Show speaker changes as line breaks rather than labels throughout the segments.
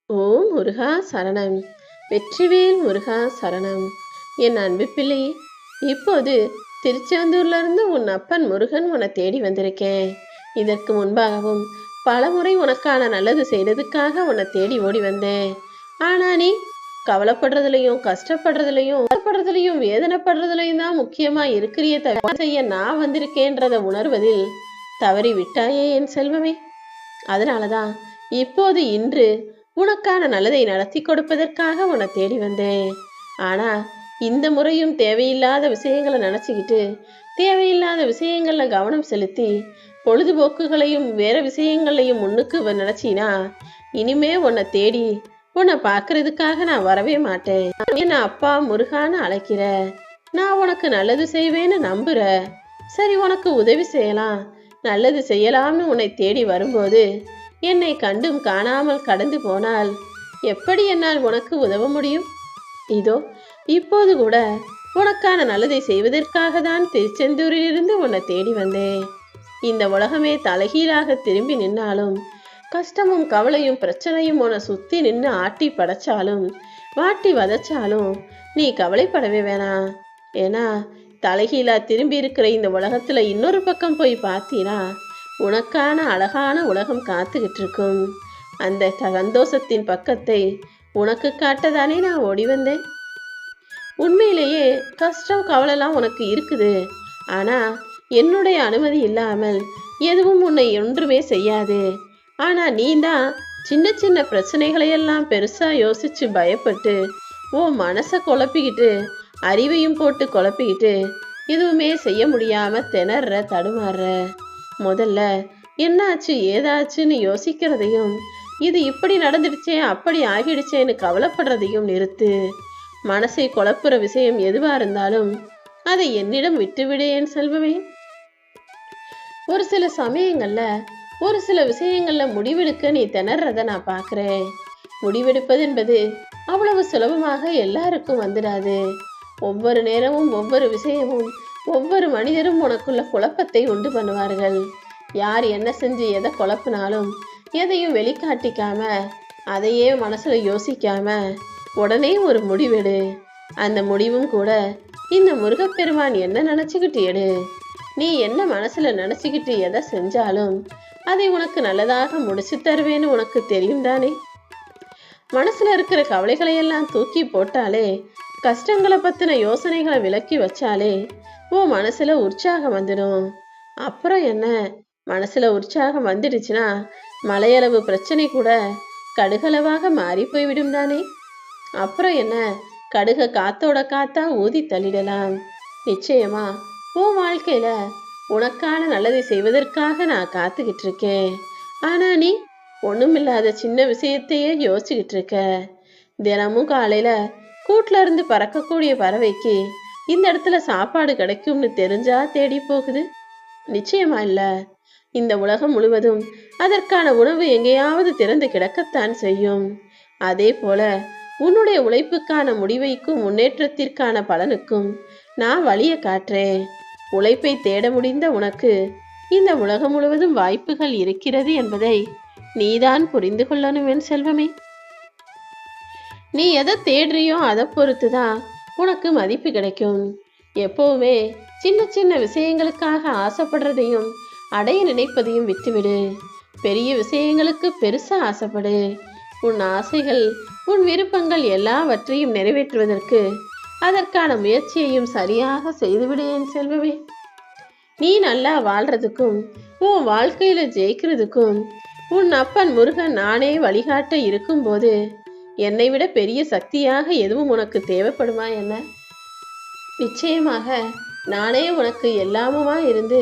ஓம் முருகா சரணம். வெற்றிவேல் முருகா சரணம். என் அன்பு பிள்ளையே, இப்போது திருச்செந்தூர்ல இருந்து உன் அப்பன் முருகன் உன்னை தேடி வந்திருக்கேன். இதற்கு முன்பாகவும் பலமுறை உனக்கான நல்லது செய்யறதுக்காக உன்னை தேடி ஓடி வந்தேன். ஆனா நீ கவலைப்படுறதுலையும் கஷ்டப்படுறதுலையும் வேதனைப்படுறதுலையும் தான் முக்கியமா இருக்கிறியே தவிர செய்ய நான் வந்திருக்கேன்றத உணர்வதில் தவறி விட்டாயே என் செல்வமே. அதனாலதான் இப்போது இன்று உனக்கான நல்லதை நடத்தி கொடுப்பதற்காக உன்னை தேடி வந்தேன். ஆனா இந்த முறையும் தேவையில்லாத விஷயங்களை நினைச்சுக்கிட்டு தேவையில்லாத விஷயங்கள்ல கவனம் செலுத்தி பொழுதுபோக்குகளையும் வேற விஷயங்களையும் முன்னுக்கு நினைச்சினா இனிமே உன்னை தேடி உன்னை பார்க்கறதுக்காக நான் வரவே மாட்டேன். என்ன அப்பா முருகான்னு அழைக்கிற, நான் உனக்கு நல்லது செய்வேன்னு நம்புற, சரி உனக்கு உதவி செய்யலாம் நல்லது செய்யலாம்னு உன்னை தேடி வரும்போது என்னை கண்டும் காணாமல் கடந்து போனால் எப்படி என்னால் உனக்கு உதவ முடியும்? இதோ இப்போது கூட உனக்கான நல்லதை செய்வதற்காக தான் திருச்செந்தூரிலிருந்து உன்னை தேடி வந்தேன். இந்த உலகமே தலைகீழாக திரும்பி நின்னாலும் கஷ்டமும் கவலையும் பிரச்சனையும் உன்னை சுத்தி நின்று ஆட்டி படைச்சாலும் வாட்டி வதச்சாலும் நீ கவலைப்படவே வேணாம். ஏன்னா தலைகீழா திரும்பி இருக்கிற இந்த உலகத்துல இன்னொரு பக்கம் போய் பார்த்தீனா உனக்கான அழகான உலகம் காத்துக்கிட்டு இருக்கும். அந்த சந்தோஷத்தின் பக்கத்தை உனக்கு காட்டதானே நான் ஓடி வந்தேன். உண்மையிலேயே கஷ்டம் கவலைலாம் உனக்கு இருக்குது. ஆனா என்னுடைய அனுமதி இல்லாமல் எதுவும் உன்னை ஒன்றுமே செய்யாது. ஆனா நீ தான் சின்ன சின்ன பிரச்சனைகளையெல்லாம் பெருசா யோசிச்சு பயப்பட்டு உன் மனசை குழப்பிக்கிட்டு அறிவையும் போட்டு குழப்பிக்கிட்டு எதுவுமே செய்ய முடியாம திணற தடுமாறுற. முதல்ல என்னாச்சு ஏதாச்சுன்னு யோசிக்கிறதையும் இது இப்படி நடந்துடுச்சே அப்படி ஆகிடுச்சேன்னு கவலைப்படுறதையும் நிறுத்து. மனசை குழப்புற விஷயம் எதுவா இருந்தாலும் அதை என்னிடம் விட்டுவிடு என் செல்வமே. ஒரு சில சமயங்கள்ல ஒரு சில விஷயங்கள்ல முடிவெடுக்க நீ திணறத நான் பார்க்கிறேன். முடிவெடுப்பது என்பது அவ்வளவு சுலபமாக எல்லாருக்கும் வந்துடாது. ஒவ்வொரு நேரமும் ஒவ்வொரு விஷயமும் ஒவ்வொரு மனிதரும் உனக்குள்ள குழப்பத்தை உண்டு பண்ணுவார்கள். யார் என்ன செஞ்சு எதை குழப்பினாலும் எதையும் வெளிக்காட்டிக்காம அதையே மனசுல யோசிக்காம உடனே ஒரு முடிவெடு. அந்த முடிவும் கூட இந்த முருகப்பெருமான் என்ன நினைச்சுக்கிட்டு எடு. நீ என்ன மனசுல நினைச்சுக்கிட்டு எதை செஞ்சாலும் அதை உனக்கு நல்லதாக முடிச்சு தருவேன்னு உனக்கு தெரியும் தானே. மனசுல இருக்கிற கவலைகளையெல்லாம் தூக்கி போட்டாலே கஷ்டங்களை பத்தின யோசனைகளை விலக்கி வச்சாலே உன் மனசுல உற்சாகம் வந்துடும். அப்புறம் என்ன, மனசுல உற்சாகம் வந்துடுச்சுன்னா மலையளவு பிரச்சனை கூட கடுகளவாக மாறி போய்விடும் தானே. அப்புறம் என்ன, கடுக காத்தோட காத்தா ஊதி தள்ளிடலாம். நிச்சயமா உன் வாழ்க்கையில உனக்கான நல்லதை செய்வதற்காக நான் காத்துக்கிட்டு இருக்கேன். ஆனா நீ ஒண்ணுமில்லாத சின்ன விஷயத்தையே யோசிச்சுக்கிட்டு இருக்க. தினமும் காலையில கூட்டுல இருந்து பறக்கக்கூடிய பறவைக்கு இந்த இடத்துல சாப்பாடு கிடைக்கும்னு தெரிஞ்சா தேடி போகுது? நிச்சயமா இல்ல. இந்த உலகம் முழுவதும் அதற்கான உணவு எங்கேயாவது திறந்து கிடக்கத்தான் செய்யும். அதே போல உன்னுடைய உழைப்புக்கான முடிவைக்கும் முன்னேற்றத்திற்கான பலனுக்கும் நான் வழிய காட்டுறேன். உழைப்பை தேட முடிந்த உனக்கு இந்த உலகம் முழுவதும் வாய்ப்புகள் இருக்கிறது என்பதை நீதான் புரிந்து கொள்ளணும் என் செல்வமே. நீ எதை தேடுறியோ அதை பொறுத்துதான் உனக்கு மதிப்பு கிடைக்கும். எப்பவுமே சின்ன சின்ன விஷயங்களுக்காக ஆசைப்படுறதையும் அடைய நினைப்பதையும் விட்டுவிடு. பெரிய விஷயங்களுக்கு பெருசா ஆசைப்படு. உன் ஆசைகள் உன் விருப்பங்கள் எல்லாவற்றையும் நிறைவேற்றுவதற்கு அதற்கான முயற்சியையும் சரியாக செய்துவிடு என் செல்வமே. நீ நல்லா வாழ்றதுக்கும் உன் வாழ்க்கையில ஜெயிக்கிறதுக்கும் உன் அப்பன் முருகன் நானே வழிகாட்ட இருக்கும்போது என்னை விட பெரிய சக்தியாக எதுவும் உனக்கு தேவைப்படுமா என்ன? நிச்சயமாக நானே உனக்கு எல்லாமுமா இருந்து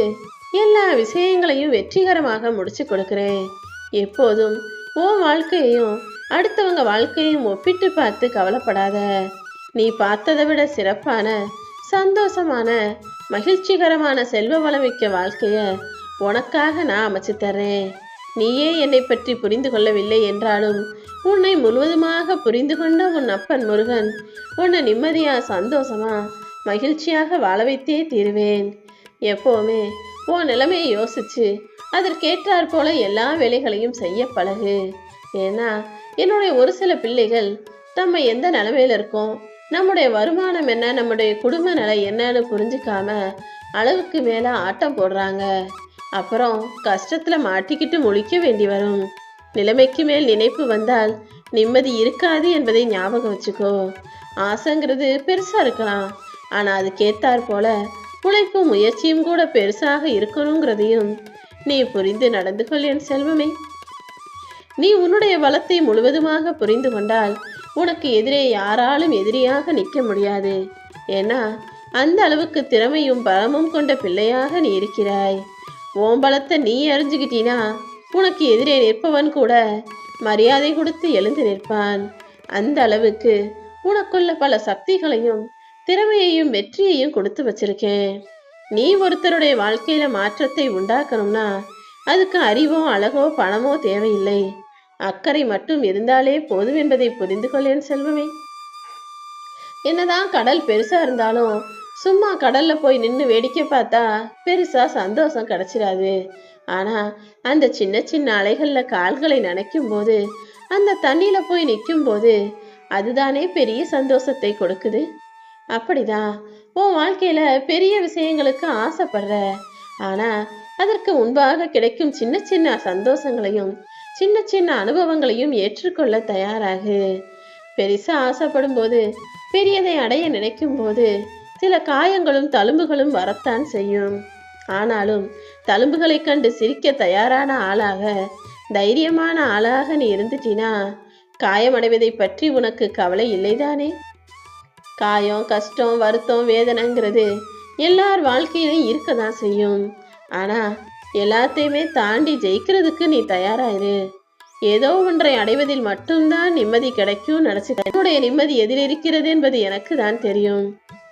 எல்லா விஷயங்களையும் வெற்றிகரமாக முடிச்சு கொடுக்கிறேன். எப்போதும் உன் வாழ்க்கையையும் அடுத்தவங்க வாழ்க்கையும் ஒப்பிட்டு பார்த்து கவலைப்படாத. நீ பார்த்ததை விட சிறப்பான சந்தோஷமான மகிழ்ச்சிகரமான செல்வ வளமிக்க வாழ்க்கைய உனக்காக நான் அமைச்சு தர்றேன். நீயே என்னை பற்றி புரிந்து கொள்ளவில்லை என்றாலும் உன்னை முழுவதுமாக புரிந்து கொண்ட உன் அப்பன் முருகன் உன்னை நிம்மதியா சந்தோஷமா மகிழ்ச்சியாக வாழ வைத்தே தீருவேன். எப்பவுமே உன் நிலைமையை யோசிச்சு அதற்கேற்றாற் போல எல்லா வேலைகளையும் செய்ய பழகு. ஏன்னா என்னுடைய ஒரு சில பிள்ளைகள் நம்ம எந்த நிலைமையில இருக்கோம், நம்முடைய வருமானம் என்ன, நம்முடைய குடும்ப நிலை என்னன்னு புரிஞ்சுக்காம அளவுக்கு மேல ஆட்டம் போடுறாங்க. அப்புறம் கஷ்டத்துல மாட்டிக்கிட்டு முழிக்க வேண்டி வரும். நிலைமைக்கு மேல் நினைப்பு வந்தால் நிம்மதி இருக்காது என்பதை ஞாபகம் வச்சுக்கோ. ஆசைங்கிறது பெருசா இருக்கலாம், ஆனா அதுக்கேத்தாற் போல உழைப்பும் முயற்சியும் கூட பெருசாக இருக்கணுங்கிறதையும் நீ புரிந்து நடந்து கொள் என் செல்வமே. நீ உன்னுடைய பலத்தை முழுவதுமாக புரிந்து கொண்டால் உனக்கு எதிரே யாராலும் எதிரியாக நிற்க முடியாது. ஏன்னா அந்த அளவுக்கு திறமையும் பலமும் கொண்ட பிள்ளையாக நீ இருக்கிறாய். உன் பலத்தை நீ அறிஞ்சுக்கிட்டீனா உனக்கு எதிரே நிற்பவன் கூட மரியாதை கொடுத்து எழுந்து நிற்பான். அந்த அளவுக்கு உனக்குள்ள பல சக்திகளையும் திறமையையும் வெற்றியையும் கொடுத்து வச்சிருக்கேன். நீ ஒருத்தருடைய வாழ்க்கையில மாற்றத்தை உண்டாக்கணும்னா அதுக்கு அறிவோ அழகோ பணமோ தேவையில்லை. அக்கறை மட்டும் இருந்தாலே போதும் என்பதை புரிந்து கொள்ளேன் செல்வமே. என்னதான் கடல் பெருசா இருந்தாலும் சும்மா கடல்ல போய் நின்று வேடிக்கை பார்த்தா பெருசா சந்தோஷம் கிடைச்சிடாது. ஆனா அந்த சின்ன சின்ன அலைகள்ல கால்களை நனைக்கும் போது, அந்த தண்ணியில போய் நிற்கும் போது அதுதானே பெரிய சந்தோஷத்தை கொடுக்குது. அப்படிதான் உன் வாழ்க்கையில பெரிய விஷயங்களுக்கு ஆசைப்படுற, ஆனா அதற்கு முன்பாக கிடைக்கும் சின்ன சின்ன சந்தோஷங்களையும் சின்ன சின்ன அனுபவங்களையும் ஏற்றுக்கொள்ள தயாராகு. பெரிசா ஆசைப்படும் போது, பெரியதை அடைய நினைக்கும் போது சில காயங்களும் தழும்புகளும் வரத்தான் செய்யும். ஆனாலும் தழும்புகளை கண்டு சிரிக்க தயாரான ஆளாக, தைரியமான ஆளாக நீ இருந்துட்டினா காயமடைவதை பற்றி உனக்கு கவலை இல்லைதானே? காயம், கஷ்டம், வருத்தம், வேதனைங்கிறது எல்லார் வாழ்க்கையிலும் இருக்கதான் செய்யும். ஆனா எல்லாத்தையுமே தாண்டி ஜெயிக்கிறதுக்கு நீ தயாராயிரு. ஏதோ ஒன்றை அடைவதில் மட்டும்தான் நிம்மதி கிடைக்கும் நினைச்சு என்னுடைய நிம்மதி எதில் இருக்கிறது என்பது எனக்கு தான் தெரியும்.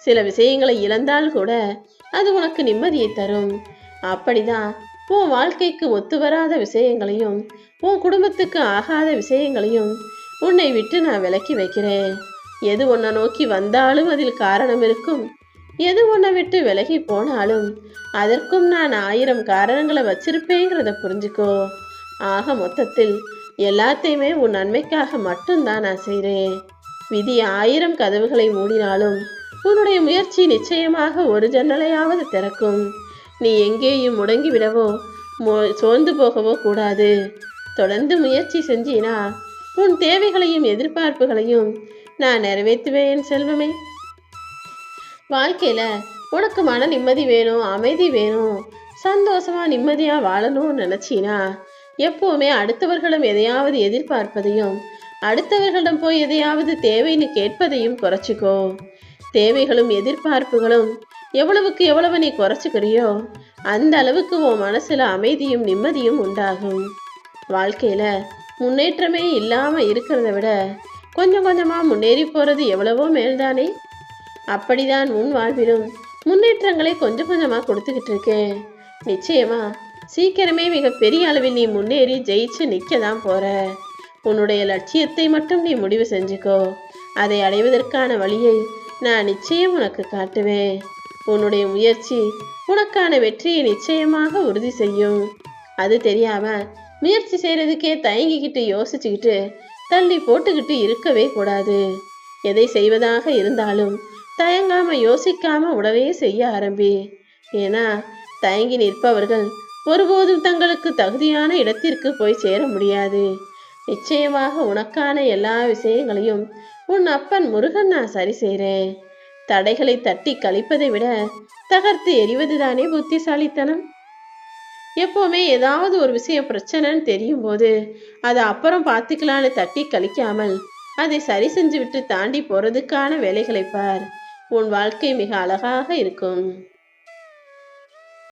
சில விஷயங்களை இழந்தால் கூட அது உனக்கு நிம்மதியை தரும். அப்படிதான் உன் வாழ்க்கைக்கு ஒத்து வராத விஷயங்களையும் உன் குடும்பத்துக்கு ஆகாத விஷயங்களையும் உன்னை விட்டு நான் விலக்கி வைக்கிறேன். எது உன்னை நோக்கி வந்தாலும் அதில் காரணம் இருக்கும். எது உன்னை விட்டு விலகி போனாலும் அதற்கும் நான் 1000 காரணங்களை வச்சிருப்பேங்கிறத புரிஞ்சுக்கோ. ஆக மொத்தத்தில் எல்லாத்தையுமே உன் நன்மைக்காக மட்டும்தான் நான் செய்கிறேன். விதி 1000 கதவுகளை மூடினாலும் உன்னுடைய முயற்சி நிச்சயமாக ஒரு ஜன்னலையாவது திறக்கும். நீ எங்கேயும் முடங்கி விடவோ சோர்ந்து போகவோ கூடாது. தொடர்ந்து முயற்சி செஞ்சினா உன் தேவைகளையும் எதிர்பார்ப்புகளையும் நான் நிறைவேற்றுவேன் செல்வமே. வாழ்க்கையில உனக்கு மன நிம்மதி வேணும், அமைதி வேணும், சந்தோஷமா நிம்மதியா வாழணும்னு நினைச்சினா எப்பவுமே அடுத்தவர்களிடம் எதையாவது எதிர்பார்ப்பதையும் அடுத்தவர்களிடம் போய் எதையாவது தேவைன்னு கேட்பதையும் குறைச்சிக்கோ. தேவைகளும் எதிர்பார்ப்புகளும் எவ்வளவுக்கு எவ்வளவு நீ குறைச்சிக்கிறியோ அந்த அளவுக்கு உன் மனசுல அமைதியும் நிம்மதியும் உண்டாகும். வாழ்க்கையில முன்னேற்றமே இல்லாம இருக்கிறத விட கொஞ்சம் கொஞ்சமா முன்னேறி போறது எவ்வளவோ மேல்தானே. அப்படிதான் உன் வாழ்விலும் முன்னேற்றங்களை கொஞ்சம் கொஞ்சமா கொடுத்துக்கிட்டு இருக்கேன். நிச்சயமா சீக்கிரமே மிக பெரிய அளவில் நீ முன்னேறி ஜெயிச்சு நிற்கதான் போற. உன்னுடைய லட்சியத்தை மட்டும் நீ முடிவு செஞ்சுக்கோ. அதை அடைவதற்கான வழியை நான் நிச்சயம் உனக்கு காட்டுவேன். உன்னுடைய முயற்சி உனக்கான வெற்றியை நிச்சயமாக உறுதி செய்யும். அது தெரியாம முயற்சி செய்யறதுக்கே தயங்கிக்கிட்டு யோசிச்சுக்கிட்டு தள்ளி போட்டுக்கிட்டு இருக்கவே கூடாது. எதை செய்வதாக இருந்தாலும் தயங்காம யோசிக்காம உடனே செய்ய ஆரம்பி. ஏன்னா தயங்கி நிற்பவர்கள் ஒருபோதும் தங்களுக்கு தகுதியான இடத்திற்கு போய் சேர முடியாது. நிச்சயமாக உனக்கான எல்லா விஷயங்களையும் உன் அப்பன் முருகன் நான் சரி செய்கிறேன். தடைகளை தட்டி கழிப்பதை விட தகர்த்து எறிவதுதானே புத்திசாலித்தனம். எப்போவுமே ஏதாவது ஒரு விஷயம் பிரச்சனைன்னு தெரியும் போது அதை அப்புறம் பார்த்துக்கலான்னு தட்டி கழிக்காமல் அதை சரி செஞ்சு விட்டு தாண்டி போறதுக்கான வேலைகளை பார். உன் வாழ்க்கை மிக அழகாக இருக்கும்.